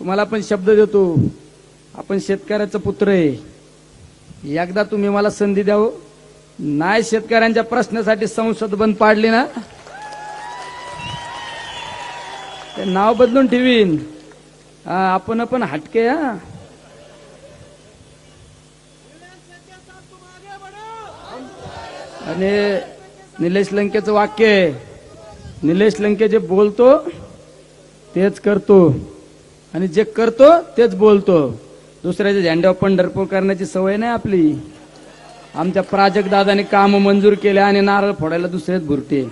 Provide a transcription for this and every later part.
तुम्हाला पण शब्द देतो, आपण शेतकऱ्याचा पुत्र आहे. एकदा तुम्ही मला संधी द्यावं. नाही शेतकऱ्यांच्या प्रश्नासाठी संसद बंद पाडली ना, ते नाव बदलून ठेवीन. आपण पण हटके. आणि निलेश लंकेचं वाक्य आहे, निलेश लंके जे बोलतो तेच करतो आणि जे करतो तेच बोलतो. दुसऱ्याच्या झेंड्यावर पंढरपूर करण्याची सवय नाही आपली. आमच्या प्राजक्त दादाने काम मंजूर केले आणि नारळ फोडायला दुसरेच भुरटे.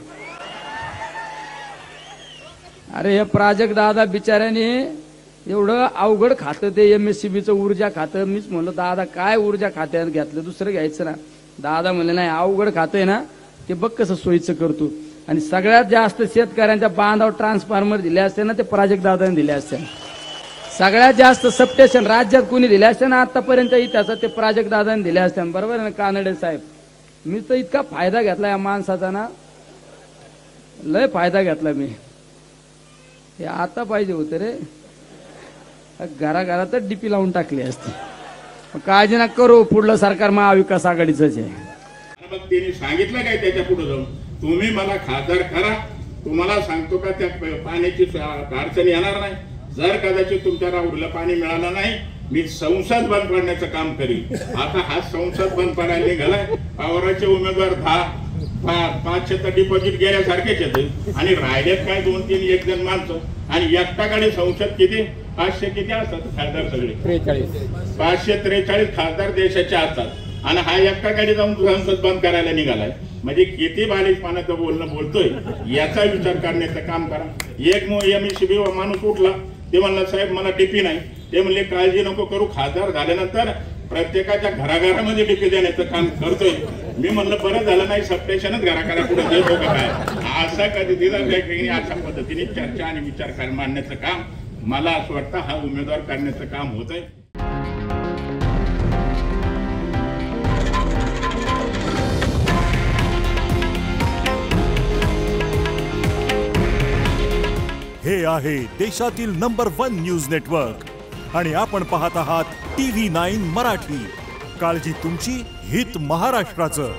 अरे हे प्राजक्त दादा बिचाऱ्याने एवढं अवघड खातं ते MSCBचं ऊर्जा खातं. मीच म्हणलं दादा काय ऊर्जा खात्यात घेतलं, दुसरं घ्यायचं ना. दादा म्हणले नाही अवघड खातं आहे ना ते बघ कसं सोयीचं करतो. आणि सगळ्यात जास्त शेतकऱ्यांच्या बांधावर ट्रान्सफॉर्मर दिले असते ना ते प्राजक्त दादाने दिले असते. सगळ्यात जास्त सबस्टेशन राज्यात कोणी दिले असते ना आतापर्यंत इतिहासात ते प्राजक्त दादाने दिले असते. बरोबर आहे ना कानडे साहेब. मी तर इतका फायदा घेतला या माणसाचा ना, लय फायदा घेतला मी. हे आता पाहिजे होतं रे, घराघरातच डीपी लावून टाकली असती. काळजी नका करू, पुढलं सरकार महाविकास आघाडीच आहे. मग त्यांनी सांगितलं काय त्याच्या पुढे जाऊन, तुम्ही मला खासदार करा, तुम्हाला सांगतो का त्या पाण्याची अडचण येणार नाही. जर कदाचित तुमच्या राऊरला पाणी मिळालं नाही, मी संसद बंद करण्याचं काम करीन. आता हा संसद बंद करायला निघालाय. पवाराचे उमेदवार 500 तर डिपॉझिट गेल्यासारखेच येते आणि राहिलेत काय 2-3 एक जण माणसं. आणि एकटाकडे संसद किती 500 किती असतात खासदार सगळे 543 खासदार देशाचे असतात आणि हा एकटाकडे जाऊन संसद बंद करायला निघालाय. म्हणजे किती बालिशपणाचं बोलणं बोलतोय याचा विचार करण्याचं काम करा. एक MSCB माणूस उठला, ते म्हणलं साहेब मला डीपी नाही. ते म्हणले काळजी नको करू, खासदार झाल्यानंतर प्रत्येकाच्या घराघरामध्ये डीपी देण्याचं काम करतोय. मी म्हणलं बरं झालं नाही सबस्टेशनच घराघरापुढे देतो का काय. असा कधी दिला काही अशा पद्धतीने चर्चा आणि विचार मांडण्याचं काम मला असं वाटतं हा उमेदवार करण्याचं काम होत आहे. हे आहे देशातील नंबर 1 न्यूज नेटवर्क आणि आपण पाहत आहात TV9 मराठी. काळजी तुमची, हित महाराष्ट्राचं.